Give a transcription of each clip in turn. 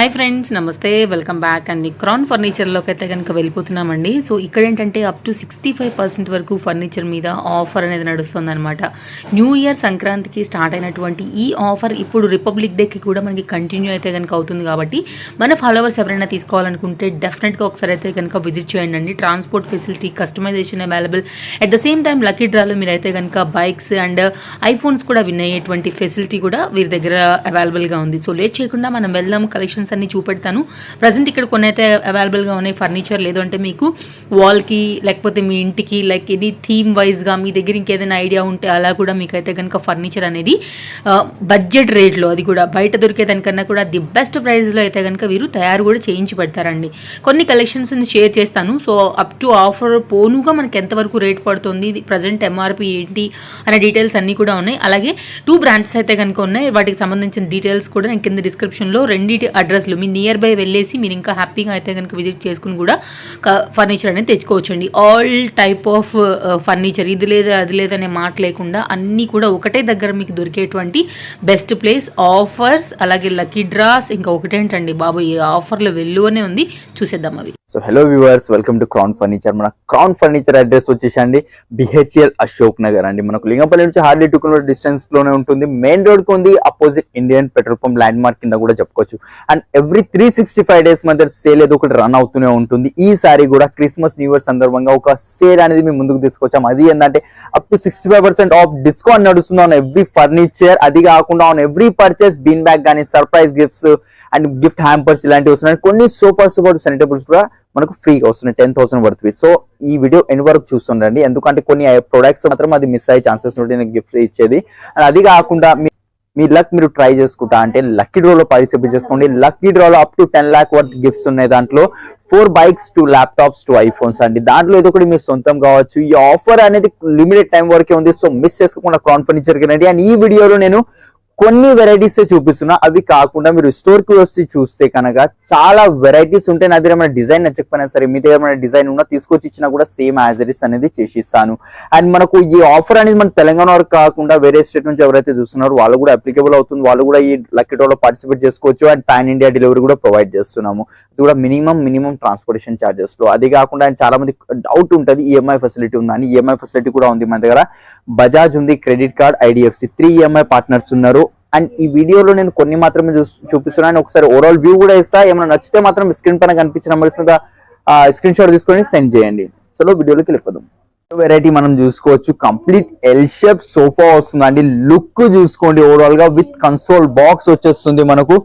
Hi friends, నమస్తే, welcome back. And క్రాన్ ఫర్నిచర్లోకి అయితే కనుక వెళ్ళిపోతున్నామండి. సో ఇక్కడ ఏంటంటే అప్ టు 65% వరకు ఫర్నిచర్ మీద ఆఫర్ అనేది నడుస్తుందన్నమాట. న్యూ ఇయర్ సంక్రాంతికి స్టార్ట్ అయినటువంటి ఈ ఆఫర్ ఇప్పుడు రిపబ్లిక్ డేకి కూడా మనకి కంటిన్యూ అయితే కనుక అవుతుంది. కాబట్టి మన ఫాలోవర్స్ ఎవరైనా తీసుకోవాలనుకుంటే డెఫినెట్గా ఒకసారి అయితే కనుక విజిట్ చేయండి. Transport facility, customization available. At the same time lucky డ్రాలో మీరైతే కనుక బైక్స్ అండ్ ఐఫోన్స్ కూడా విన్ అయ్యేటువంటి ఫెసిలిటీ కూడా వీరి దగ్గర అవైలబుల్గా ఉంది. సో లేట్ చేయకుండా మనం వెళ్దాం. కలెక్షన్ అన్ని చూపెడతాను. ప్రజెంట్ ఇక్కడ కొన్ని అయితే అవైలబుల్గా ఉన్నాయి ఫర్నిచర్. లేదు అంటే మీకు వాల్కి లేకపోతే మీ ఇంటికి లైక్ ఎనీ థీమ్ వైజ్గా మీ దగ్గర ఇంకేదైనా ఐడియా ఉంటే అలా కూడా మీకైతే కనుక ఫర్నిచర్ అనేది బడ్జెట్ రేట్లో, అది కూడా బయట దొరికేదానికన్నా కూడా ది బెస్ట్ ప్రైస్లో అయితే కనుక వీరు తయారు కూడా చేయించి పెడతారండి. కొన్ని కలెక్షన్స్ని షేర్ చేస్తాను. సో అప్ టు ఆఫర్ పోనుగా మనకి ఎంతవరకు రేట్ పడుతుంది, ప్రజెంట్ ఎంఆర్పి ఏంటి అనే డీటెయిల్స్ అన్నీ కూడా ఉన్నాయి. అలాగే 2 బ్రాంచెస్ అయితే కనుక ఉన్నాయి. వాటికి సంబంధించిన డీటెయిల్స్ కూడా నేను కింద డిస్క్రిప్షన్లో రెండింటి అడ్రస్లు మీ నియర్ బై వెళ్ళేసి మీరు ఇంకా హ్యాపీగా అయితే కనుక విజిట్ చేసుకుని కూడా ఫర్నిచర్ అనేది తెచ్చుకోవచ్చండి. ఆల్ టైప్ ఆఫ్ ఫర్నిచర్, ఇది లేదా అది లేదనే మాట లేకుండా అన్నీ కూడా ఒకటే దగ్గర మీకు దొరికేటువంటి బెస్ట్ ప్లేస్. ఆఫర్స్, అలాగే లక్కీ డ్రాస్, ఇంకా ఒకటేంటండి బాబు ఈ ఆఫర్లో వెల్లువనే ఉంది. చూసేద్దాం అవి. So hello viewers, welcome to Crown Furniture. మన క్రౌన్ ఫర్నిచర్ అడ్రస్ వచ్చేసండి BHL అశోక్ నగర్ అండి. మనకు లింగంపల్లి నుంచి హార్డ్లీ 2 కిలోమీటర్ డిస్టెన్స్ లోనే ఉంటుంది. మెయిన్ రోడ్ కు ఉంది, opposite Indian petrol pump land mark కింద కూడా చెప్పుకోవచ్చు. అండ్ ఎవ్రీ 365 డేస్ మధ్య సేల్ ఏదో ఒకటి రన్ అవుతూనే ఉంటుంది. ఈసారి కూడా క్రిస్మస్ న్యూ ఇయర్ సందర్భంగా ఒక సేల్ అనేది మేము ముందుకు తీసుకొచ్చాం. అది ఏంటంటే అప్ టు 65% ఆఫ్ డిస్కౌంట్ నడుస్తుంది ఆన్ ఎవ్రీ ఫర్నిచర్. అది కాకుండా on every purchase bean bag కానీ, surprise gifts and gift hampers ఇలాంటివి వస్తున్నాయి. కొన్ని సోఫాస్ పాటు శానిటబుల్స్ కూడా మనకు ఫ్రీగా వస్తున్నాయి 10,000 వర్త్. సో ఈ వీడియో ఎండ్ వరకు చూస్తుండండి, ఎందుకంటే కొన్ని ప్రొడక్ట్స్ మాత్రం అది మిస్ అయ్యే ఛాన్సెస్ ఉంటాయి నేను గిఫ్ట్ ఇచ్చేది. అండ్ అది కాకుండా మీ లక్ మీరు ట్రై చేసుకుంటా అంటే లక్కీ డ్రాలో పార్టిసిపేట్ చేసుకోండి. లక్కీ డ్రాలో up to 10 lakh worth gifts ఉన్నాయి. దాంట్లో 4 bikes, 2 laptops, 2 iPhones అండి. దాంట్లో ఏదో ఒకటి మీరు సొంతం కావచ్చు. ఈ ఆఫర్ అనేది లిమిటెడ్ టైం వరకే ఉంది. సో మిస్ చేసుకోకుండా క్రౌన్ ఫర్నిచర్ కి రండి. అండ్ ఈ వీడియోలో నేను కొన్ని వెరైటీస్ చూపిస్తున్నా. అవి కాకుండా మీరు స్టోర్ కి వచ్చి చూస్తే కనుక చాలా వెరైటీస్ ఉంటాయి. నా దగ్గర ఏమైనా డిజైన్ నచ్చకపోయినా సరే, మీ దగ్గర ఏమైనా డిజైన్ ఉన్నా తీసుకొచ్చి ఇచ్చినా కూడా సేమ్ యాజ్ ఇట్ ఇస్ అనేది చేసిస్తాను. అండ్ మనకు ఈ ఆఫర్ అనేది మన తెలంగాణ వరకు కాకుండా వేరే స్టేట్ నుంచి ఎవరైతే చూస్తున్నారో వాళ్ళు కూడా అప్లికేబుల్ అవుతుంది. వాళ్ళు కూడా ఈ లక్కీ డ్రాలో పార్టిసిపేట్ చేసుకోవచ్చు. అండ్ పాన్ ఇండియా డెలివరీ కూడా ప్రొవైడ్ చేస్తున్నాము. అది కూడా మినిమం ట్రాన్స్పోర్టేషన్ చార్జెస్ లో. అది కాకుండా చాలా మంది డౌట్ ఉంటుంది ఈఎంఐ ఫెసిలిటీ ఉందని. ఈఎంఐ ఫెసిలిటీ కూడా ఉంది మన దగ్గర. బజాజ్ ఉంది, credit card, IDFC 3 EMI partners ఉన్నారు. అండ్ ఈ వీడియోలో నేను కొన్ని మాత్రమే చూపిస్తున్నాను. ఒకసారి ఓవరాల్ వ్యూ కూడా ఇస్తా. ఏమైనా నచ్చితే మాత్రం స్క్రీన్ పైన కనిపించిన నెంబర్స్ మీద స్క్రీన్ షాట్ తీసుకొని సెండ్ చేయండి. చలో వీడియోలోకి వెళ్ళిపోదాం. వెరైటీ మనం చూసుకోవచ్చు. కంప్లీట్ ఎల్ షేప్ సోఫా వస్తుందండి. లుక్ చూసుకోండి. ఓవరాల్ గా విత్ కన్సోల్ బాక్స్ వచ్చేస్తుంది మనకు.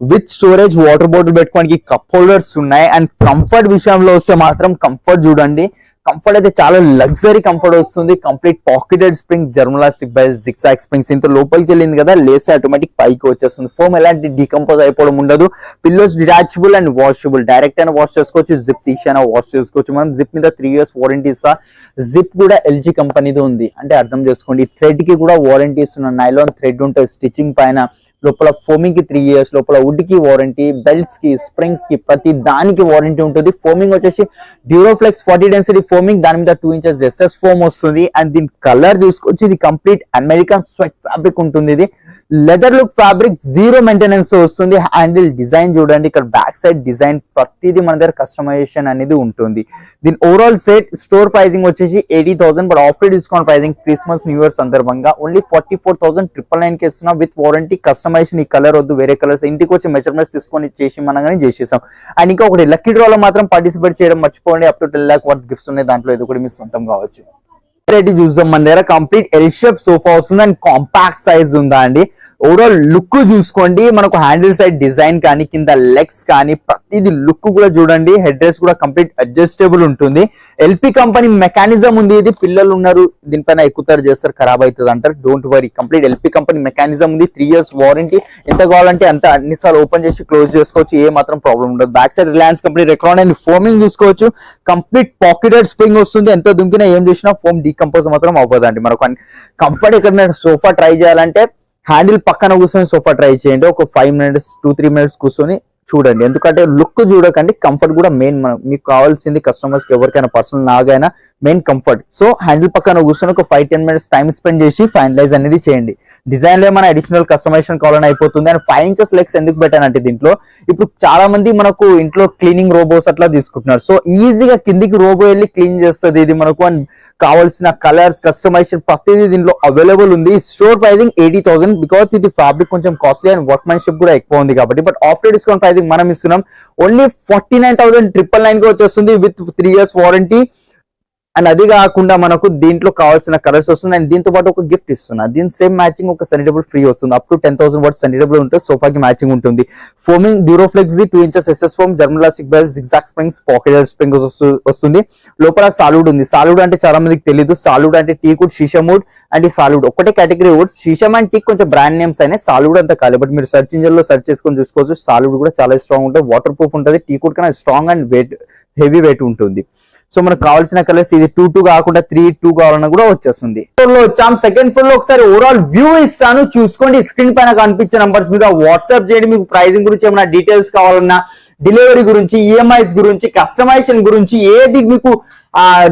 విత్ స్టోరేజ్, వాటర్ బాటిల్ పెట్టుకోవడానికి కప్ హోల్డర్స్ ఉన్నాయి. అండ్ కంఫర్ట్ విషయంలో వస్తే మాత్రం కంఫర్ట్ చూడండి. కంఫర్ట్ అయితే చాలా లగ్జరీ కంఫర్ట్ వస్తుంది. Complete pocketed spring, German elastic by zigzag springs. ఇంత లోపలికి వెళ్ళింది కదా, లేస్ ఆటోమేటిక్ పైకి వచ్చేస్తుంది. ఫోమ్ ఎలాంటి డీకంపోజ్ అయిపోవడం ఉండదు. Pillows detachable and washable. Direct అయినా వాష్ చేసుకోవచ్చు, జిప్ తీసి అయినా వాష్ చేసుకోవచ్చు. మనం జిప్ మీద 3 years వారంటీ ఇస్తా. జిప్ కూడా LG కంపెనీది ఉంది. అంటే అర్థం చేసుకోండి. థ్రెడ్ కి కూడా వారంటీ ఇస్తున్నాను. నైలాన్ థ్రెడ్ ఉంటుంది స్టిచ్చింగ్ పైన. లోపల ఫోమింగ్ కి 3 years, లోపల వుడ్ కి వారంటీ, బెల్ట్స్ కి, స్ప్రింగ్స్ కి, ప్రతి దానికి వారంటీ ఉంటుంది. ఫోమింగ్ వచ్చేసి డ్యూరోఫ్లెక్స్ 40 డెన్సిటీ ఫోమింగ్, దాని మీద 2 inches SS ఫోమ్ వస్తుంది. అండ్ దీని కలర్ చూసుకొచ్చి ఇది కంప్లీట్ అమెరికన్ స్వెట్ ఫ్యాబ్రిక్ ఉంటుంది. ఇది లెదర్ లుక్ ఫ్యాబ్రిక్, 0 మెయింటెనెన్స్ వస్తుంది. హ్యాండిల్ డిజైన్ చూడండి, ఇక్కడ బ్యాక్ సైడ్ డిజైన్ ప్రతిదీ మన దగ్గర కస్టమైజేషన్ అనేది ఉంటుంది. దీని ఓవరాల్ సెట్ స్టోర్ ప్రైసింగ్ వచ్చేసి 80,000, but after discount pricing Christmas new year సందర్భంగా ఓన్లీ 44,999 కి ఇస్తున్నాం. With warranty, customisation. ఈ కలర్ వద్దు, వేరే కలర్స్ ఇంటికి వచ్చి మెజర్మెంట్స్ తీసుకొని చేసి మనగానే చేసేసాం. అండ్ ఇంకా ఒకటి లక్కీ డ్రాలో మాత్రం పార్టిసిపేట్ చేయడం మర్చిపోండి. Up to 10 lakh worth gifts ఉన్నాయి. దాంట్లో ఇది కూడా మీ సొంతం కావచ్చు. వెరైటీ చూద్దాం. మన దగ్గర కంప్లీట్ ఎల్ షేప్ సోఫా వస్తుంది అండ్ కాంపాక్ట్ సైజ్ ఉందా అండి. ఓవరాల్ లుక్ చూసుకోండి. మనకు హ్యాండిల్ సైడ్ డిజైన్ కానీ, కింద లెగ్స్ కానీ, ప్రతిది లుక్ కూడా చూడండి. హెడ్ రెస్ట్ కూడా కంప్లీట్ అడ్జస్టబుల్ ఉంటుంది. LP కంపెనీ మెకానిజం ఉంది. ఇది పిల్లలు ఉన్నారు, దీనిపైన ఎక్కుతారు చేస్తారు, ఖరాబ్ అవుతుంది అంటారు. Don't worry, complete LP company mechanism ఉంది. 3 years వారంటీ. ఎంత కావాలంటే అంత అన్నిసార్లు ఓపెన్ చేసి క్లోజ్ చేసుకోవచ్చు. ఏ మాత్రం ప్రాబ్లం ఉండదు. Back side Reliance company Recron and foaming చూసుకోవచ్చు. కంప్లీట్ పాకెటెడ్ స్ప్రింగ్ వస్తుంది. ఎంత దుంకినా ఏం చేసినా ఫోమ్ డీకంపోజ్ మాత్రం అవ్వదండి. మనకు కంఫర్ట్ ఎక్కడ సోఫా ట్రై చేయాలంటే హ్యాండిల్ పక్కన కూర్చొని సోఫా ట్రై చేయండి. ఒక 5 minutes 2-3 minutes కూర్చొని చూడండి, ఎందుకంటే లుక్ చూడకండి, కంఫర్ట్ కూడా మెయిన్. మీకు కావాల్సింది కస్టమర్స్ కి ఎవరికైనా పర్సనల్ నాగైనా మెయిన్ కంఫర్ట్. సో హ్యాండిల్ పక్కన కూర్చొని ఒక 5-10 minutes టైం స్పెండ్ చేసి ఫైనలైజ్ అనేది చేయండి. డిజైన్ లో ఏమైనా అడిషనల్ కస్టమైజేషన్ కావాలని అయిపోతుంది. అండ్ 5 inches లెగ్స్ ఎందుకు పెట్టానంటే దీంట్లో ఇప్పుడు చాలా మంది మనకు ఇంట్లో క్లీనింగ్ రోబోస్ అట్లా తీసుకుంటున్నారు. సో ఈజీగా కిందికి రోబో వెళ్ళి క్లీన్ చేస్తుంది ఇది మనకు. అండ్ కావాల్సిన కలర్స్ కస్టమైజేషన్ ప్రతిదీ దీంట్లో అవైలబుల్ ఉంది. స్టోర్ ప్రైజింగ్ 80,000 బికాస్ ఇది ఫ్యాబ్రిక్ కొంచెం కాస్ట్లీ అండ్ వర్క్మెన్షిప్ కూడా ఎక్కువ ఉంది కాబట్టి. బట్ ఆఫ్టర్ డిస్కౌంట్ ప్రైజింగ్ మనం ఇస్తున్నాం ఓన్లీ 49,999 కి వచ్చేస్తుంది విత్ 3 years వారంటీ. అండ్ అది కాకుండా మనకు దీంట్లో కావాల్సిన కలర్స్ వస్తుంది. అండ్ దీంతో పాటు ఒక గిఫ్ట్ ఇస్తున్నా. దీని సేమ్ మ్యాచింగ్ ఒక సనీ టేబుల్ ఫ్రీ వస్తుంది. అప్ టు 10,000 వాట్స్ సనీ టేబుల్ ఉంటుంది. సోఫాకి మ్యాచింగ్ ఉంటుంది. Foaming Duroflex 2 inches SS foam, German elastic belt, zigzag springs, pocket spring వస్తుంది. లోపల సాలూడ్ ఉంది. సాలూడ్ అంటే చాలా మందికి తెలియదు. సాలూడ్ అంటే టీ కుడ్, షీషాముడ్ అండ్ ఈ సాలూడ్ ఒకటే కేటగిరీ వుడ్స్. షీషమ్ అండ్ టీ కొంచెం బ్రాండ్ నేమ్స్ అయినా, సాలూడ్ అంత కాదు. బట్ మీరు సర్చ్ ఇంజిన్ లో సర్చ్ చేసుకొని చూసుకోవచ్చు. సాలూడ్ కూడా చాలా స్ట్రాంగ్ ఉంటుంది, వాటర్ ప్రూఫ్ ఉంటుంది. టీ కుడ్ కన్నా strong and wait heavy weight ఉంటుంది. సో మనకు కావాల్సిన కలర్స్ ఇది 2-2 కాకుండా 3-2 కావాలన్నా కూడా వచ్చేస్తుంది. ఫ్లోర్ లో వచ్చాం. సెకండ్ ఫ్లోర్ లో ఒకసారి ఓవరాల్ వ్యూ ఇస్తాను, చూసుకోండి. స్క్రీన్ పైన కనిపించే నంబర్స్ మీద వాట్సాప్ చేయండి. మీకు ప్రైజింగ్ గురించి ఏమైనా డీటెయిల్స్ కావాలన్నా, డెలివరీ గురించి, ఈఎంఐస్ గురించి, కస్టమైజేషన్ గురించి ఏది మీకు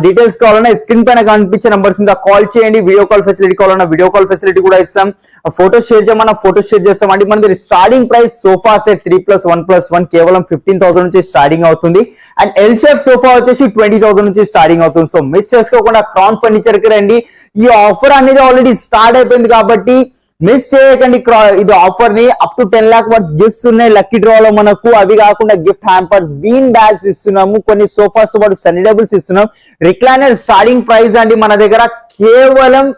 డీటెయిల్స్ కావాలన్నా స్క్రీన్ పైన కనిపించే నంబర్స్ మీద కాల్ చేయండి. వీడియో కాల్ ఫెసిలిటీ కావాలన్నా వీడియో కాల్ ఫెసిలిటీ కూడా ఇస్తాం. ఫోటో షేర్ చేయమన్నా ఫోటో షేర్ చేస్తాం. అంటే మన స్టార్టింగ్ ప్రైస్ సోఫా సెట్ 3+1+1 కేవలం 15,000 నుంచి స్టార్టింగ్ అవుతుంది. అండ్ ఎల్ షేప్ సోఫా వచ్చేసి 20,000 నుంచి స్టార్టింగ్ అవుతుంది. సో మిస్ చేసుకోకుండా క్రౌన్ ఫర్నిచర్ కి రండి. ఈ ఆఫర్ అనేది ఆల్రెడీ స్టార్ట్ అయిపోయింది కాబట్టి మిస్ చేయకండి ఇది ఆఫర్ ని. Up to 10 lakh worth gifts ఉన్నాయి లక్కీ డ్రా లో మనకు. అవి కాకుండా గిఫ్ట్ హ్యాంపర్స్, బీన్ బ్యాగ్స్ ఇస్తున్నాము, కొన్ని సోఫాస్ తో పాటు సన్నీ టేబుల్స్ ఇస్తున్నాం. రిక్లైనర్ స్టార్టింగ్ ప్రైస్ అండి మన దగ్గర కేవలం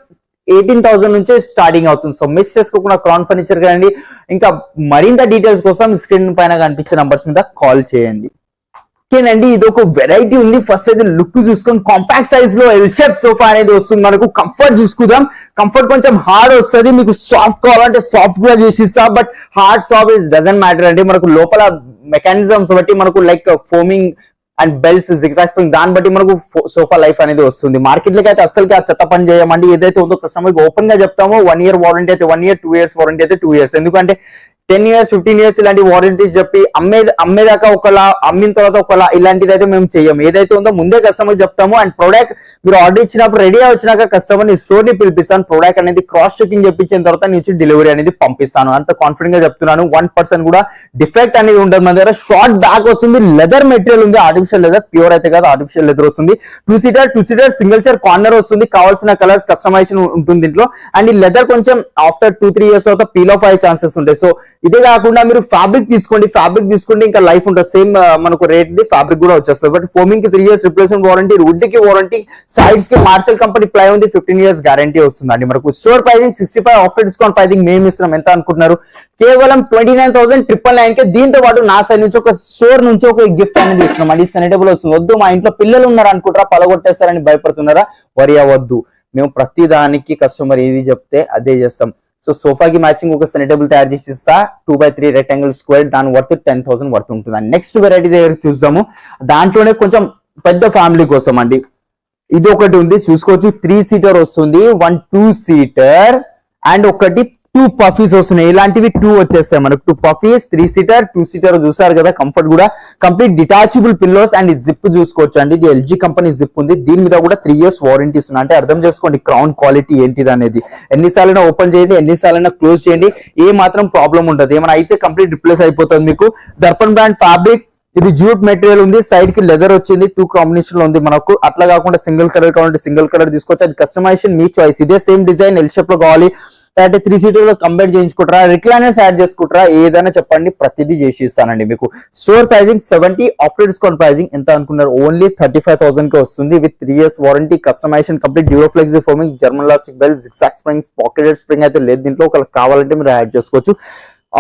18,000 నుంచే స్టార్టింగ్ అవుతుంది. సో మిస్ చేసుకోకుండా క్రౌన్ ఫర్నిచర్ రండి. ఇంకా మరింత డీటెయిల్స్ కోసం స్క్రీన్ పైన కనిపించే నంబర్స్ మీద కాల్ చేయండి. ఓకేనండి, ఇది ఒక వెరైటీ ఉంది. ఫస్ట్ అయితే లుక్ చూసుకొని కాంపాక్ట్ సైజ్ లో ఎల్ షేప్ సోఫా అనేది వస్తుంది మనకు. కంఫర్ట్ చూసుకుందాం. కంఫర్ట్ కొంచెం హార్డ్ వస్తుంది. మీకు సాఫ్ట్ కావాలంటే సాఫ్ట్ గా చేసిస్తా. But hard soft is doesn't matter అండి. మనకు లోపల మెకానిజమ్స్ బట్టి మనకు like foaming and belts, zigzag spring, దాన్ని బట్టి మనకు సోఫా లైఫ్ అనేది వస్తుంది. మార్కెట్ లోకి అయితే అసలుకి ఆ చెత్త పని చేయమండి. ఏదైతే ఉందో కస్టమర్ ఓపెన్ గా చెప్తామో 1 year వారంటీ అయితే 1 year, 2 years వారంటీ అయితే 2 years. ఎందుకంటే 10 years, 15 years ఇలాంటి వారంటీస్ చెప్పి అమ్మేదాకా ఒకలా, అమ్మిన తర్వాత ఒకలా, ఇలాంటిది అయితే మేము చెయ్యము. ఏదైతే ఉందో ముందే కస్టమర్ చెప్తాము. అండ్ ప్రొడక్ట్ మీరు ఆర్డర్ ఇచ్చినప్పుడు రెడీ వచ్చినాక కస్టమర్ ని స్టోర్ ని పిలిపిస్తాను. ప్రొడక్ట్ అనేది క్రాస్ చెకింగ్ చెప్పించిన తర్వాత నుంచి డెలివరీ అనేది పంపిస్తాను. అంత కాన్ఫిడెంట్ గా చెప్తున్నాను. 1% కూడా డిఫెక్ట్ అనేది ఉండదు. మన దగ్గర షార్ట్ బ్యాక్ వస్తుంది, లెదర్ మెటీరియల్ ఉంది, ఆర్టిఫిషియల్ లెదర్, ప్యూర్ అయితే కాదు, ఆర్టిఫిషియల్ లెదర్ వస్తుంది. 2-seater సింగిల్ చైర్ కార్నర్ వస్తుంది. కావాల్సిన కలర్స్ కస్టమైజేషన్ ఉంటుంది దీంట్లో. అండ్ ఈ లెదర్ కొంచెం ఆఫ్టర్ 2-3 years తర్వాత పీల్ ఆఫ్ అయ్యే ఛాన్సెస్ ఉంటాయి. సో ఇదే కాకుండా మీరు ఫ్యాబ్రిక్ తీసుకోండి. ఫ్యాబ్రిక్ తీసుకుంటే ఇంకా లైఫ్ ఉంటుంది. సేమ్ మనకు రేట్ ది ఫ్యాబ్రిక్ కూడా వచ్చేస్తుంది. బట్ ఫోమింగ్ కి 3 years రిప్లేస్మెంట్ వారంటీ, వుడ్ కి వారంటీ, సైడ్స్ కి మార్షల్ కంపెనీ ప్లై ఉంది, 15 years గ్యారంటీ వస్తుందండి మనకు. Store pricing 65, after discount pricing మేము ఇస్తున్నాం. ఎంత అనుకుంటున్నారు? కేవలం 29,999 కి. దీంతో పాటు నా సైడ్ నుంచి ఒక స్టోర్ నుంచి ఒక గిఫ్ట్ అనేది ఇస్తున్నాం అండి. సనీ టేబుల్ వస్తుంది. వద్దు మా ఇంట్లో పిల్లలు ఉన్నారు అనుకుంటారా, పలగొట్టేస్తారని భయపడుతున్నారా? వరి అవ్వద్దు. మేము ప్రతి దానికి కస్టమర్ ఏది చెప్తే అదే చేస్తాం. సో సోఫాకి మ్యాచింగ్ ఒక సనీ టేబుల్ తయారు చేసి ఇస్తా. 2x3 రెక్టాంగిల్ స్క్వేర్, దాని వర్త్ 10,000 వర్త్ ఉంటుంది. నెక్స్ట్ వెరైటీ దగ్గర చూద్దాము. దాంట్లోనే కొంచెం పెద్ద ఫ్యామిలీ కోసం అండి. ఇది ఒకటి ఉంది చూసుకోవచ్చు. 3-seater వస్తుంది, 1 2-seater అండ్ ఒకటి 2 పఫీస్ వస్తున్నాయి. ఇలాంటివి 2 వచ్చేస్తాయి మనకు. 2 పఫీస్, 3-seater, 2-seater చూసారు కదా. కంఫర్ట్ కూడా complete detachable pillows and zip చూసుకోవచ్చు అండి. ఇది ఎల్జీ కంపెనీ జిప్ ఉంది. దీని మీద కూడా 3 years వారంటీ ఇస్తున్నా. అంటే అర్థం చేసుకోండి క్రౌన్ క్వాలిటీ ఏంటిది అనేది. ఎన్నిసార్లైనా ఓపెన్ చేయండి, ఎన్నిసార్లైనా క్లోజ్ చేయండి, ఏ మాత్రం ప్రాబ్లం ఉండదు. ఏమైనా అయితే కంప్లీట్ రిప్లేస్ అయిపోతుంది మీకు. దర్పన్ బ్రాండ్ ఫ్యాబ్రిక్, ఇది జూట్ మెటీరియల్ ఉంది. సైడ్ కి లెదర్ వచ్చింది. 2 కాంబినేషన్ లో ఉంది మనకు. అట్లా కాకుండా సింగిల్ కలర్ కావాలంటే సింగిల్ కలర్ తీసుకోవచ్చు. అది కస్టమైజేషన్ మీ చాయిస్. ఇదే సేమ్ డిజైన్ ఎల్ షేప్ లో కావాలి అంటే 3-seater లో కంబైన్ చేయించుకుంటారా, రిక్లైనర్స్ యాడ్ చేసుకుంటారా, ఏదైనా చెప్పండి, ప్రతిదీ చేసి ఇస్తానండి మీకు. Store pricing 70, after discount pricing ఎంత అనుకున్నారు? ఓన్లీ 35,000 కి వస్తుంది with 3 years warranty, customization complete, Duroflex foaming, German elastic belt, zigzag springs, pocketed spring అయితే లేదు దీంట్లో. ఒకవేళ కావాలంటే మీరు యాడ్ చేసుకోవచ్చు.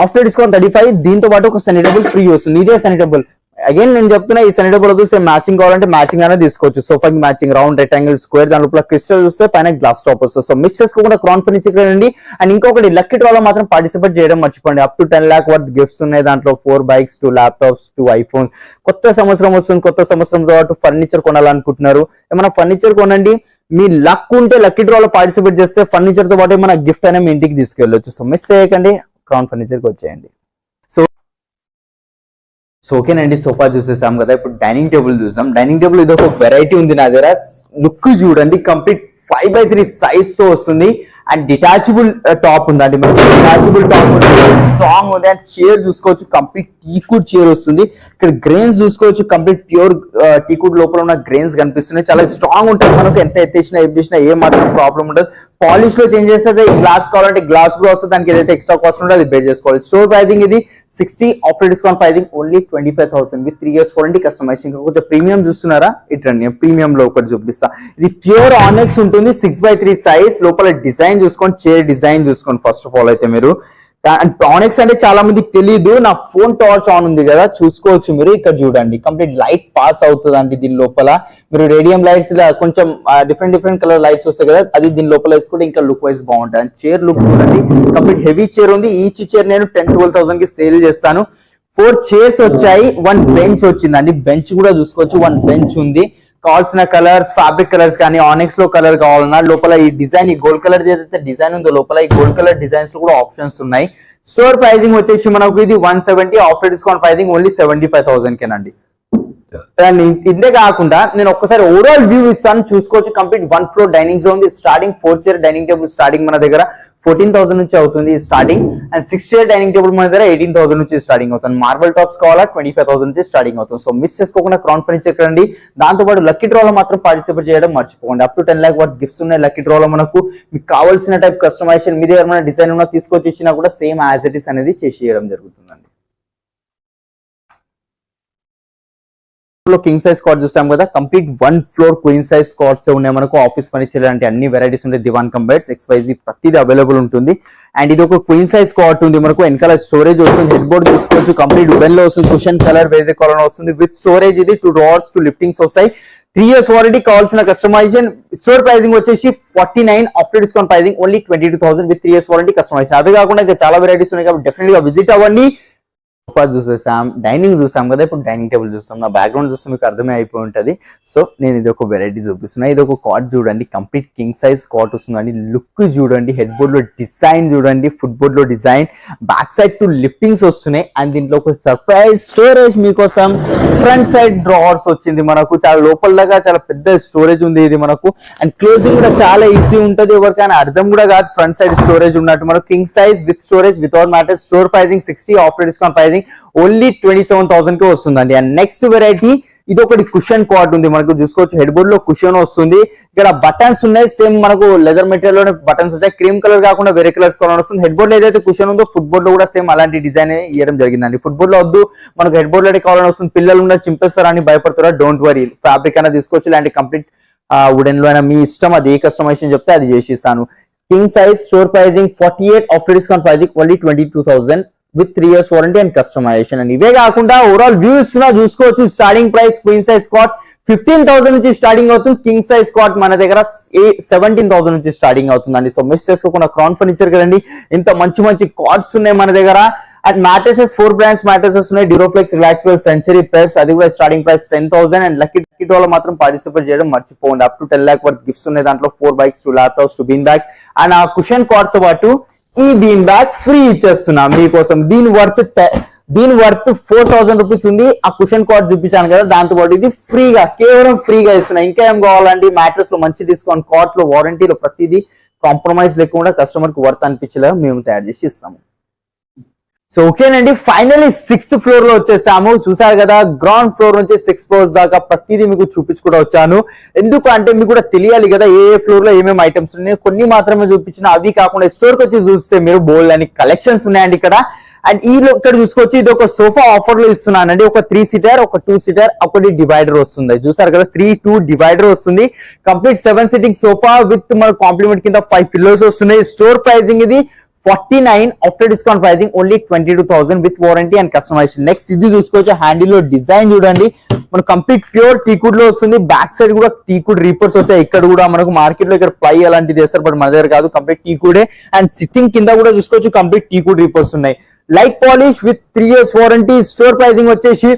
After discount 35. దీంతో పాటు ఒక సనీ టేబుల్ ఫ్రీ వస్తుంది. ఇదే సనీ టేబుల్ అగైన్ నేను చెప్తున్నా. ఈ సనీ టేబుల్ వద్దు, సేమ్ మ్యాచింగ్ కావాలంటే మ్యాచింగ్ అనేది తీసుకోవచ్చు. సోఫాకి మ్యాచింగ్ రౌండ్ రెక్టాంగిల్ స్క్వేర్, దాని లోపల క్రిస్టల్ వస్తే పైన గ్లాస్ టాప్ వస్తుంది. సో మిస్ చేసుకోకుండా క్రౌన్ ఫర్నిచర్ అండి. అండ్ ఇంకొకటి లక్కీ డ్రా లో మాత్రం పార్టిసిపేట్ చేయడం మర్చిపోండి. Up to 10 lakh worth gifts ఉన్నాయి. దాంట్లో 4 bikes, 2 laptops, 2 iPhones. కొత్త సంవత్సరం వస్తుంది. కొత్త సంవత్సరంతో పాటు ఫర్నిచర్ కొనాలనుకుంటున్నారు, ఏమైనా ఫర్నిచర్ కొనండి. మీ లక్ ఉంటే లక్కీ డ్రా లో పార్టిసిపేట్ చేస్తే ఫర్నిచర్ తో పాటు ఏమైనా గిఫ్ట్ అయినా మీ ఇంటికి తీసుకెళ్ళొచ్చు. సో మిస్ చేయకండి, క్రౌన్ ఫర్నిచర్ కి వచ్చేయండి. సో ఓకేనండి, సోఫా చూసేసాం కదా, ఇప్పుడు డైనింగ్ టేబుల్ చూసాం. డైనింగ్ టేబుల్ ఇది ఒక వెరైటీ ఉంది నా దగ్గర. లుక్ చూడండి, కంప్లీట్ 5x3 సైజ్ తో వస్తుంది అండ్ డిటాచబుల్ టాప్ ఉందండి. మనకి డిటాచబుల్ టాప్ స్ట్రాంగ్ ఉంది అండ్ చైర్ చూసుకోవచ్చు, కంప్లీట్ టీకుడ్ చైర్ వస్తుంది. ఇక్కడ గ్రెయిన్స్ చూసుకోవచ్చు, కంప్లీట్ ప్యూర్ టీకుడ్ లోపల ఉన్న గ్రెయిన్స్ కనిపిస్తున్నాయి. చాలా స్ట్రాంగ్ ఉంటుంది, మనకు ఎంత ఎత్తేసినా ఏం చేసినా ఏ మాత్రం ప్రాబ్లం ఉండదు. పాలిష్ లో చేంజ్ చేస్తే గ్లాస్ కావాలంటే గ్లాస్ కూడా వస్తుంది, దానికి ఏదైతే ఎక్స్ట్రా కాస్ట్ ఉంటుందో అది బేర్ చేసుకోవాలి. స్టోర్ ప్రైసింగ్ ఇది 60, after discount pricing only 25,000 with 3 years warranty customising. ఇంకా కొంచెం ప్రీమియం చూస్తున్నారా, ఇట్రండి ప్రీమియం లో ఒకటి చూపిస్తా. ఇది ప్యూర్ ఆనెక్స్ ఉంటుంది, 6x3 సైజ్. లోపల డిజైన్ చూసుకోండి, చైర్ డిజైన్ చూసుకోండి ఫస్ట్ ఆఫ్ ఆల్ అయితే మీరు. ఆనెక్స్ అంటే చాలా మందికి తెలియదు. నా ఫోన్ టార్చ్ ఆన్ ఉంది కదా, చూసుకోవచ్చు మీరు. ఇక్కడ చూడండి, కంప్లీట్ లైట్ పాస్ అవుతుంది అండి దీని లోపల. మీరు రేడియం లైట్స్ కొంచెం డిఫరెంట్ కలర్ లైట్స్ వస్తాయి కదా, అది దీని లోపల వేసుకుంటే ఇంకా లుక్ వైజ్ బాగుంటుంది. చైర్ లుక్ చూడండి, కంప్లీట్ హెవీ చైర్ ఉంది. ఈచ్ చైర్ నేను 10-12,000 కి సేల్ చేస్తాను. 4 చైర్స్ వచ్చాయి, 1 బెంచ్ వచ్చిందండి. బెంచ్ కూడా చూసుకోవచ్చు, 1 బెంచ్ ఉంది. కావాల్సిన కలర్స్, ఫ్యాబ్రిక్ కలర్స్ కానీ ఆనెక్స్ లో కలర్ కావాలన్నా, లోపల ఈ డిజైన్, ఈ గోల్డ్ కలర్ ఏదైతే డిజైన్ ఉందో లోపల ఈ గోల్డ్ కలర్ డిజైన్స్ లో కూడా ఆప్షన్స్ ఉన్నాయి. స్టోర్ ప్రైసింగ్ వచ్చేసి మనకు ఇది 170, ఆఫ్టర్ డిస్కౌంట్ ప్రైసింగ్ ఓన్లీ 75,000 కేనండి. ఇదే కాకుండా నేను ఒక్కసారి ఓవరాల్ వ్యూ ఇస్తాను, చూసుకోవచ్చు. Complete 1 floor dining zone, starting 4 chair dining table starting మన దగ్గర 14,000 నుంచి అవుతుంది starting. And 6 chair dining table మన దగ్గర 18,000 నుంచి స్టార్టింగ్ అవుతుంది. మార్బల్ టాప్స్ కావాలా 25,000 నుంచి స్టార్టింగ్ అవుతుంది. సో మిస్ చేసుకోకుండా క్రౌన్ ఫర్నిచర్ రండి. దాంతో పాటు లక్కీ డ్రాలో మాత్రం పార్టిసిపేట్ చేయడం మర్చిపోకండి. Up to 10 lakh worth gifts ఉన్నాయి లక్కీ డ్రాలో. మనకు మీకు కావాల్సిన టైప్ కస్టమైజేషన్, మీ దగ్గర ఏమైనా డిజైన్ ఉన్నా తీసుకొచ్చి ఇచ్చినా కూడా సేమ్ యాజ్ ఇట్ ఇస్ అనేది చేసి చేయడం జరుగుతుందండి. కింగ్ సైజ్ కాట్ చూసాం కదా, complete 1 floor queen size cots ఉన్నాయి మనకు. ఆఫీస్ ఫర్నిచర్ అంటే అన్ని వెరైటీస్ ఉంటాయి, దివాన్ కమ్ బెడ్స్, XYZ ప్రతిదీ అవైలబుల్ ఉంటుంది. అండ్ ఇది ఒక క్వీన్ సైజ్ కాట్ ఉంది మనకు. వెనకాల స్టోరేజ్ వస్తుంది, హెడ్ బోర్డ్ చూసుకోవచ్చు, కంప్లీట్ వుడెన్ లో వస్తుంది, కుషన్ కలర్ వేరే కలర్ వస్తుంది విత్ స్టోరేజ్. ఇది 2 drawers 2 లిఫ్టింగ్స్ వస్తాయి. 3 years వారంటీ, కావాల్సిన కస్టమైజేషన్. స్టోర్ ప్రైసింగ్ వచ్చేసి 49, after discount pricing only 22,000 with 3 years warranty customisation. అదే కాకుండా ఇంకా చాలా వెరైటీస్ ఉన్నాయి కాబట్టి డెఫినెట్ గా విజిట్ అవ్వండి. సోఫా చూసేసాం, డైనింగ్ చూసాం కదా, ఇప్పుడు డైనింగ్ టేబుల్ చూస్తాం. నా బ్యాక్గ్రౌండ్ చూస్తే మీకు అర్థమే అయిపోయి ఉంటుంది. సో నేను ఇది ఒక వెరైటీ చూపిస్తున్నా. ఇది ఒక కాట్ చూడండి, కంప్లీట్ కింగ్ సైజ్ కాట్ వస్తుందండి. లుక్ చూడండి, హెడ్ బోర్డ్ లో డిజైన్ చూడండి, ఫుట్ బోర్డ్ లో డిజైన్, బ్యాక్ సైడ్ 2 లిఫ్టింగ్స్ వస్తున్నాయి. అండ్ దీంట్లో ఒక సర్ప్రైజ్ స్టోరేజ్ మీకోసం. ఫ్రంట్ సైడ్ డ్రావర్స్ వచ్చింది మనకు, చాలా లోపలగా చాలా పెద్ద స్టోరేజ్ ఉంది ఇది మనకు. అండ్ క్లోజింగ్ కూడా చాలా ఈజీ ఉంటుంది, ఎవరికైనా అర్థం కూడా కాదు ఫ్రంట్ సైడ్ స్టోరేజ్ ఉన్నట్టు. మనకు king size with storage without matter. Store pricing 60, after discount pricing only 27,000 కి వస్తుందండి. అండ్ నెక్స్ట్ వెరైటీ ఇది ఒకటి కుషన్ కాట్ ఉంది మనకు, చూసుకోవచ్చు. హెడ్ బోర్డ్ లో కుషన్ వస్తుంది. ఇక్కడ బటన్స్ ఉన్నాయి, సేమ్ మనకు లెదర్ మెటీరియల్ లోనే బటన్స్ వచ్చాయి. క్రీమ్ కలర్ కాకుండా వేరే కలర్స్ కలర్ వస్తుంది. హెడ్ బోర్డ్ లో ఏదైతే కుషన్ ఉందో ఫుట్ బోర్డ్ లో కూడా సేమ్ అలాంటి డిజైన్ ఇవ్వడం జరిగిందండి. ఫుట్ బోర్డ్ లో వద్దు, మనకు హెడ్ బోర్డ్ లో కావాలని వస్తుంది. పిల్లలు ఉన్న చింపేస్తారని భయపడుతారా, డోంట్ వరీ, ఫ్యాబ్రిక్ అయినా తీసుకోవచ్చు, ఇలాంటి కంప్లీట్ వుడెన్ లో అయినా మీ ఇష్టం. అది ఏ కస్టమైజేషన్ చెప్తే అది చేసి ఇస్తాను. King size, store pricing 48, after discount pricing only 22,000 with 3 years warranty and customisation. And ఇవే కాకుండా ఓవరాల్ వ్యూ ఇస్తున్నా, చూసుకోవచ్చు. Starting price queen size cot 15,000 నుంచి స్టార్టింగ్ అవుతుంది. కింగ్ సైజ్ కాట్ మన దగ్గర 17,000 నుంచి స్టార్టింగ్ అవుతుందండి. సో మిస్ చేసుకోకుండా క్రౌన్ ఫర్నిచర్ కదండి, ఇంత మంచి కాట్స్ ఉన్నాయి మన దగ్గర. అండ్ మ్యాట్రెసెస్ 4 brands మ్యాట్రెసెస్ ఉన్నాయి, డ్యూరోఫ్లెక్స్, రిలాక్స్వెల్, సెంచరీ, పెప్స్. అది కూడా స్టార్టింగ్ ప్రైస్ 10,000. అండ్ లక్కీ డ్రాలో మాత్రం పార్టిసిపేట్ చేయడం మర్చిపోండి. Up to 10 lakh worth gifts ఉన్నాయి. దాంట్లో 4 bikes, 2 laptops, 2 bean bags. And ఆ కుషన్ కాట్ తో పాటు ఈ బీన్ బ్యాగ్ ఫ్రీ ఇచ్చేస్తున్నా మీకోసం. దీని వర్త్ 4,000 రూపీస్ ఉంది. ఆ కుషన్ కాట్ చూపించాను కదా, దాంతో పాటు ఇది ఫ్రీగా, కేవలం ఫ్రీగా ఇస్తున్నా. ఇంకా ఏం కావాలండి, మ్యాట్రెస్ లో మంచి డిస్కౌంట్, కాట్ లో వారంటీలో ప్రతిదీ కాంప్రమైజ్ లేకుండా కస్టమర్ కి వర్త్ అనిపించేలాగా మేము తయారు చేసి ఇస్తాము. సో ఓకేనండి, ఫైనల్లీ 6th floor లో వచ్చేసాము. చూసారు కదా, గ్రౌండ్ ఫ్లోర్ నుంచి 6 floors దాకా ప్రతిదీ మీకు చూపించుకుంటూ వచ్చాను. ఎందుకు అంటే మీకు కూడా తెలియాలి కదా ఏ ఫ్లోర్ లో ఏమేమి ఐటమ్స్ ఉన్నాయి. కొన్ని మాత్రమే చూపించిన, అవి కాకుండా స్టోర్ కి వచ్చి చూస్తే మీరు బోల్డ్ అని కలెక్షన్స్ ఉన్నాయండి ఇక్కడ. అండ్ ఈ ఇక్కడ చూసుకోవచ్చు, ఇది ఒక సోఫా ఆఫర్ లో ఇస్తున్నానండి. ఒక 3 seater, ఒక 2 seater, ఒకటి డివైడర్ వస్తుంది. చూసారు కదా, 3-2 డివైడర్ వస్తుంది. కంప్లీట్ 7 sitting సోఫా విత్ మన కాంప్లిమెంట్ కింద 5 pillows వస్తున్నాయి. స్టోర్ ప్రైసింగ్ ఇది 49, after discount pricing only 22,000 with warranty and customisation. Next ఇది చూసుకోవచ్చు, హ్యాండిల్ లో డిజైన్ చూడండి, మనకు కంప్లీట్ ప్యూర్ టీకుడ్ లో వస్తుంది. బ్యాక్ సైడ్ కూడా టీకుడ్ రీపర్స్ వచ్చాయి. ఇక్కడ కూడా మనకు మార్కెట్ లో ఇక్కడ ప్లై అలాంటిది వేస్తారు, బట్ మన దగ్గర కాదు, కంప్లీట్ టీకుడే. అండ్ సిట్టింగ్ కింద కూడా చూసుకోవచ్చు, కంప్లీట్ టీకుడ్ రీపర్స్ ఉన్నాయి. Light polish with 3 years warranty. Store pricing వచ్చేసి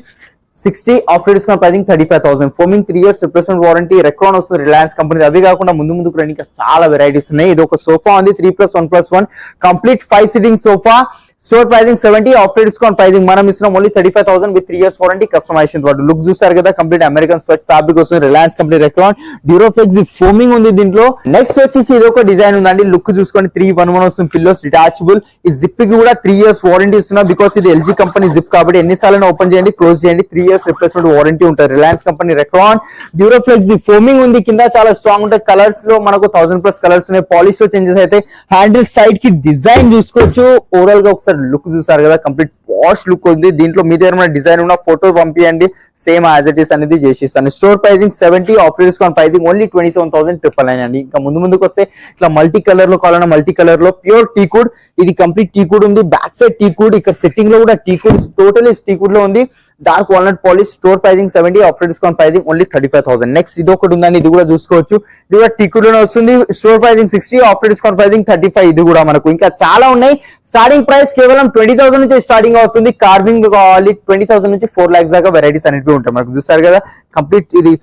60, after discount pricing 35,000. Foaming 3 years replacement warranty. Recron వస్తుంది, రిలయన్స్ కంపెనీ. అవి కాకుండా ముందుకు రండి, ఇంకా చాలా వెరైటీస్ ఉన్నాయి. ఇది ఒక సోఫా ఉంది, 3+1+1 complete 5 sitting sofa. Store pricing 70, after discount pricing మనం ఇస్తున్నాం only 35,000 with 3 years warranty customisation తో. లుక్ చూసారు కదా, కంప్లీట్ అమెరికన్ స్వెట్ ఫ్యాబ్రిక్ వస్తుంది. రిలయన్స్ కంపెనీ రెక్లాన్ డ్యూరోఫ్లెక్స్ ఫోమింగ్ ఉంది దీంట్లో. నెక్స్ట్ వచ్చేసి ఇది ఒక డిజైన్ ఉందండి, లుక్ చూసుకోండి 311 వస్తుంది. Pillows detachable. ఈ జిప్ కి కూడా 3 years వారంటీ ఇస్తున్నా, బికాస్ ఇది LG కంపెనీ జిప్ కాబట్టి ఎన్నిసార్లు ఓపెన్ చేయండి, క్లోజ్ చేయండి, 3 years రిప్లేస్మెంట్ వారంటీ ఉంటుంది. Reliance company Recron Duroflex foaming ఉంది. కింద చాలా స్ట్రాంగ్ ఉంటాయి. కలర్స్ లో మనకు 1000+ కలర్స్ ఉన్నాయి. పాలిష్ లో చేంజెస్ అయితే హ్యాండిల్ సైడ్ కి డిజైన్ చూసుకోవచ్చు. ఓవరాల్ గా ఒకసారి లుక్ చూసారు కదా, కంప్లీట్ వాష్ లుక్ ఉంది. దీంట్లో మీ దగ్గర డిజైన్ ఉన్న ఫోటో పంపించండి, సేమ్ యాజ్ ఇట్ ఈస్ అనేది చేసిస్తాను. Store pricing 70, after discount pricing only 27,999 అండి. ఇంకా ముందుకు వస్తే ఇట్లా మల్టీ కలర్ లో కావాలన్నా మల్టీ కలర్ లో ప్యూర్ టీకుడ్. ఇది కంప్లీట్ టీకుడ్ ఉంది, బ్యాక్ సైడ్ టీకుడ్, ఇక్కడ సెట్టింగ్ లో కూడా టీకుడ్, టోటల్ టీకుడ్ లో ఉంది. Dark walnut polish. Store pricing 70, after discount pricing only 35,000. Next ఇది ఒకటి ఉందండి, ఇది కూడా చూసుకోవచ్చు. ఇది కూడా టీకుడ్ లోనే వస్తుంది. Store pricing 60, after discount pricing 35. ఇది కూడా మనకు ఇంకా చాలా ఉన్నాయి. స్టార్టింగ్ ప్రైస్ కేవలం 20,000 నుంచి స్టార్టింగ్ అవుతుంది. కార్వింగ్ కావాలి 20,000 నుంచి 4 lakhs దాకా వెరైటీస్ అనేవి ఉంటాయి. మనకు చూసారు కదా, కంప్లీట్ ఇది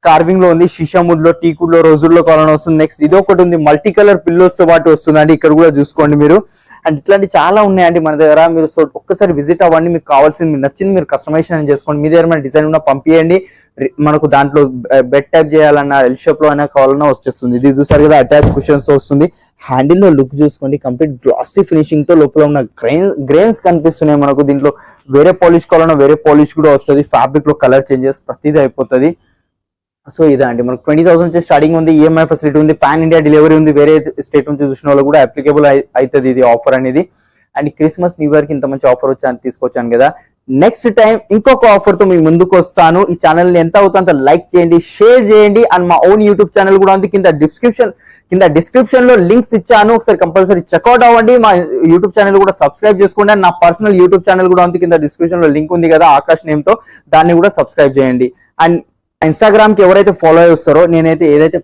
కార్వింగ్ లో ఉంది. షిషాముడ్ లో, టీకుడ్ లో, రోజుల్లో కావాలని వస్తుంది. నెక్స్ట్ ఇది ఒకటి ఉంది, మల్టీ కలర్ పిల్లోస్ తో పాటు వస్తుందండి. ఇక్కడ కూడా చూసుకోండి మీరు. అండ్ ఇట్లాంటి చాలా ఉన్నాయండి మన దగ్గర. మీరు ఒక్కసారి విజిట్ అవ్వండి, మీకు కావాల్సింది, మీకు నచ్చింది మీరు కస్టమైజేషన్ చేసుకోండి. మీ దగ్గర మన డిజైన్ ఉన్న పంపియండి. మనకు దాంట్లో బెడ్ టైప్ చేయాలన్నా, ఎల్ షేప్ లో అయినా కావాలన్నా వచ్చేస్తుంది. ఇది చూసారు కదా, అటాచ్ కుషన్స్ వస్తుంది. హ్యాండిల్ లో లుక్ చూసుకోండి, కంప్లీట్ గ్లాసీ ఫినిషింగ్ తో లోపల ఉన్న గ్రెయిన్స్ కనిపిస్తున్నాయి మనకు. దీంట్లో వేరే పాలిష్ కావాలన్నా వేరే పాలిష్ కూడా వస్తుంది. ఫ్యాబ్రిక్ లో కలర్ చేంజెస్ ప్రతిదీ అయిపోతుంది. సో ఇదే అండి, మనకు 20,000 నుంచి స్టార్టింగ్ ఉంది. ఈఎంఐ ఫెసిలిటీ ఉంది, పాన్ ఇండియా డెలివరీ ఉంది. వేరే స్టేట్ నుంచి చూసిన వాళ్ళు కూడా అప్లికేబుల్ అవుతుంది ఇది ఆఫర్ అనేది. అండ్ క్రిస్మస్ న్యూ ఇయర్ కి ఇంత మంచి ఆఫర్ తీసుకొచ్చాను కదా. నెక్స్ట్ టైం ఇంకొక ఆఫర్ తో మీ ముందుకు వస్తాను. ఈ ఛానల్ ని ఎంత అవుతుందో అంత లైక్ చేయండి, షేర్ చేయండి. అండ్ మా ఓన్ యూట్యూబ్ ఛానల్ కూడా ఉంది, కింద డిస్క్రిప్షన్ లో లింక్స్ ఇచ్చాను, ఒకసారి కంపల్సరీ చెక్అవుట్ అవ్వండి. మా యూట్యూబ్ ఛానల్ కూడా సబ్స్క్రైబ్ చేసుకోండి. అండ్ నా పర్సనల్ యూట్యూబ్ ఛానల్ కూడా ఉంది, కింద డిస్క్రిప్షన్ లో లింక్ ఉంది కదా ఆకాష్ నేమ్ తో, దాన్ని కూడా సబ్స్క్రైబ్ చేయండి. అండ్ ఇన్స్టాగ్రామ్ కి ఎవరైతే ఫాలో చేస్తారో, నేనైతే ఏదైతే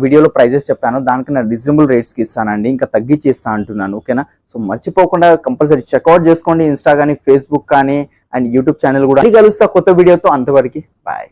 వీడియోలో ప్రైజెస్ చెప్పానో దానికన్నా రీజనబుల్ రేట్స్ కి ఇస్తానండి, ఇంకా తగ్గించి ఇస్తా అంటున్నాను, ఓకేనా. సో మర్చిపోకుండా కంపల్సరీ చెక్అవుట్ చేసుకోండి, ఇన్స్టా కానీ, ఫేస్బుక్ కానీ, అండ్ యూట్యూబ్ ఛానల్ కూడా. కలుస్తా కొత్త వీడియోతో, అంతవరకు బాయ్.